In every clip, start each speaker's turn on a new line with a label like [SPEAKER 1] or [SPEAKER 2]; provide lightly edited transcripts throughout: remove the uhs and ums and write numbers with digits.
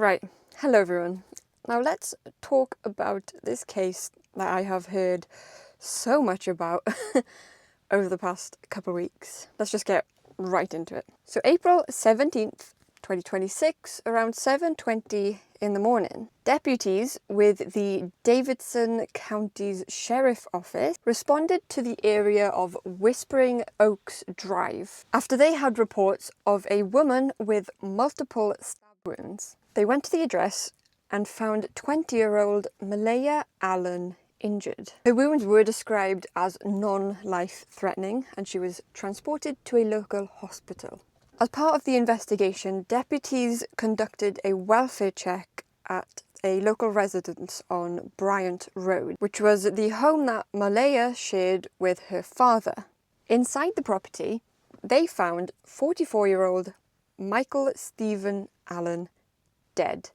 [SPEAKER 1] Right, hello everyone. Now let's talk about this case that I have heard so much about over the past couple of weeks. Let's just get right into it. So April 17th, 2026, around 7:20 in the morning, deputies with the Davidson County's Sheriff Office responded to the area of Whispering Oaks Drive after they had reports of a woman with multiple stab wounds. They went to the address and found 20-year-old Maleigha Allen injured. Her wounds were described as non-life-threatening and she was transported to a local hospital. As part of the investigation, deputies conducted a welfare check at a local residence on Bryant Road, which was the home that Maleigha shared with her father. Inside the property, they found 44-year-old Michael Stephen Allen dead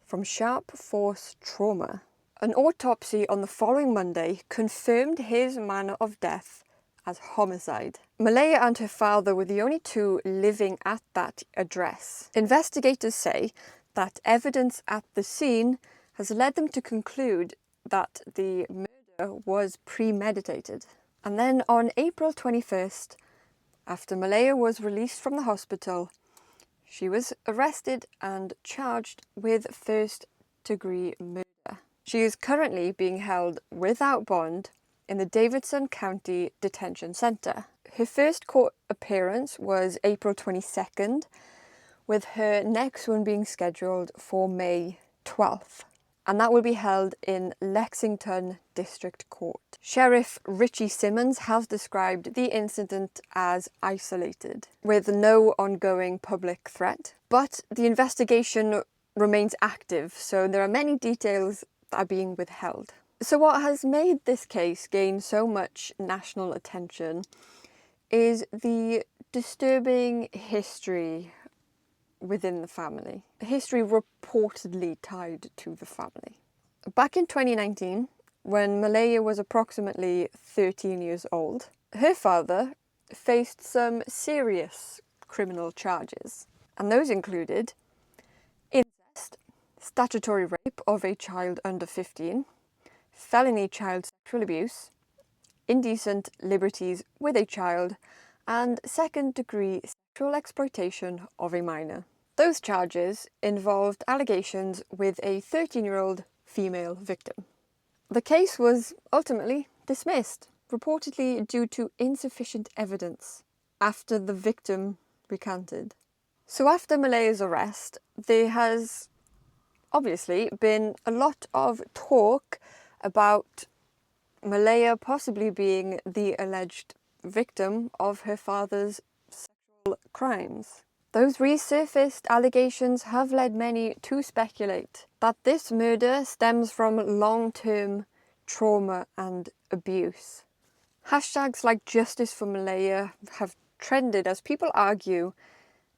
[SPEAKER 1] from sharp force trauma. An autopsy on the following Monday confirmed his manner of death as homicide. Maleigha and her father were the only two living at that address. Investigators say that evidence at the scene has led them to conclude that the murder was premeditated. And then on April 21st, after Maleigha was released from the hospital, she was arrested and charged with first-degree murder. She is currently being held without bond in the Davidson County Detention Center. Her first court appearance was April 22nd, with her next one being scheduled for May 12th. And that will be held in Lexington District Court. Sheriff Richie Simmons has described the incident as isolated, with no ongoing public threat. But the investigation remains active, so there are many details that are being withheld. So what has made this case gain so much national attention is the disturbing history within the family. History reportedly tied to the family. Back in 2019, when Maleigha was approximately 13 years old, her father faced some serious criminal charges, and those included incest, statutory rape of a child under 15, felony child sexual abuse, indecent liberties with a child, and second-degree sexual exploitation of a minor. Those charges involved allegations with a 13-year-old female victim. The case was ultimately dismissed, reportedly due to insufficient evidence after the victim recanted. So after Maleigha's arrest, there has obviously been a lot of talk about Maleigha possibly being the alleged victim of her father's sexual crimes. Those resurfaced allegations have led many to speculate that this murder stems from long-term trauma and abuse. Hashtags like Justice for Maleigha have trended as people argue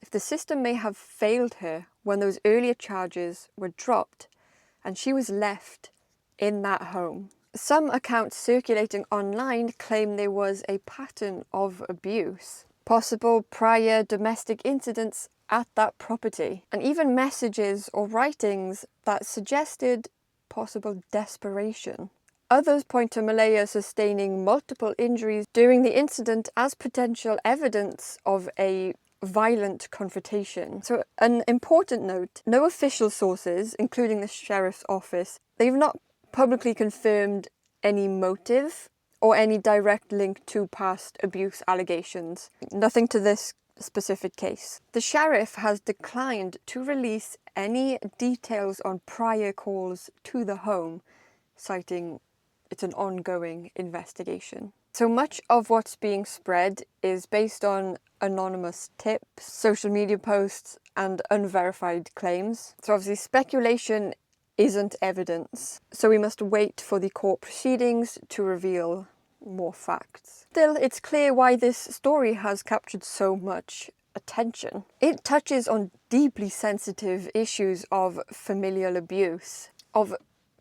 [SPEAKER 1] if the system may have failed her when those earlier charges were dropped and she was left in that home. Some accounts circulating online claim there was a pattern of abuse, possible prior domestic incidents at that property, and even messages or writings that suggested possible desperation. Others point to Maleigha sustaining multiple injuries during the incident as potential evidence of a violent confrontation. So an important note, no official sources, including the Sheriff's Office, they've not publicly confirmed any motive or any direct link to past abuse allegations. Nothing to this specific case. The sheriff has declined to release any details on prior calls to the home, citing it's an ongoing investigation. So much of what's being spread is based on anonymous tips, social media posts, and unverified claims. So obviously speculation isn't evidence, so we must wait for the court proceedings to reveal more facts. Still, it's clear why this story has captured so much attention. It touches on deeply sensitive issues of familial abuse, of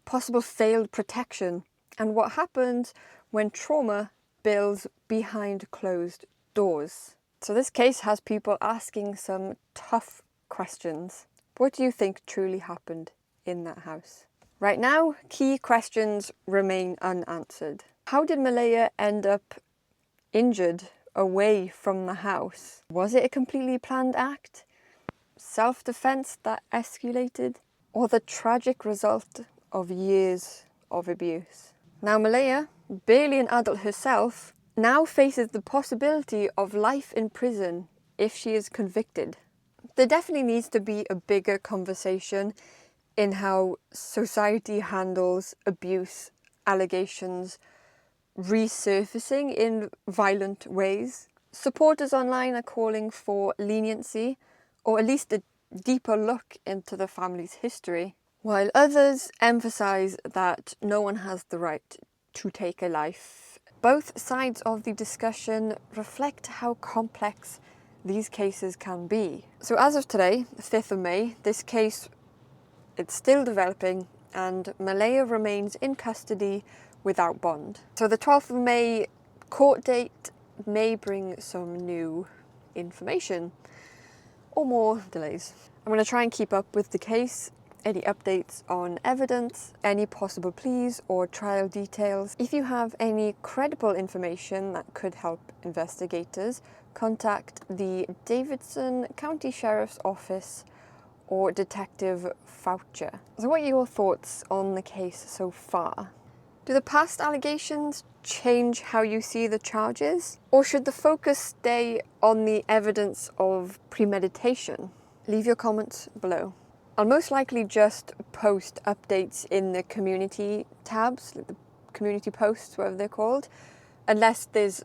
[SPEAKER 1] possible failed protection, and what happens when trauma builds behind closed doors. So this case has people asking some tough questions. What do you think truly happened in that house? Right now, key questions remain unanswered. How did Maleigha end up injured away from the house? Was it a completely planned act? Self-defense that escalated? Or the tragic result of years of abuse? Now Maleigha, barely an adult herself, now faces the possibility of life in prison if she is convicted. There definitely needs to be a bigger conversation in how society handles abuse allegations resurfacing in violent ways. Supporters online are calling for leniency, or at least a deeper look into the family's history, while others emphasise that no one has the right to take a life. Both sides of the discussion reflect how complex these cases can be. So as of today, the 5th of May, this case, it's still developing and Maleigha remains in custody without bond. So the 12th of May court date may bring some new information or more delays. I'm going to try and keep up with the case, any updates on evidence, any possible pleas or trial details. If you have any credible information that could help investigators, contact the Davidson County Sheriff's Office or Detective Foucher. So what are your thoughts on the case so far? Do the past allegations change how you see the charges? Or should the focus stay on the evidence of premeditation? Leave your comments below. I'll most likely just post updates in the community tabs, the community posts, whatever they're called. Unless there's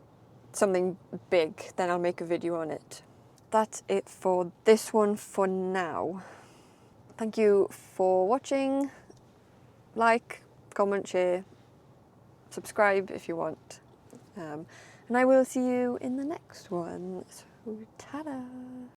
[SPEAKER 1] something big, then I'll make a video on it. That's it for this one for now. Thank you for watching. Like, comment, share, subscribe if you want. And I will see you in the next one. So, ta-da!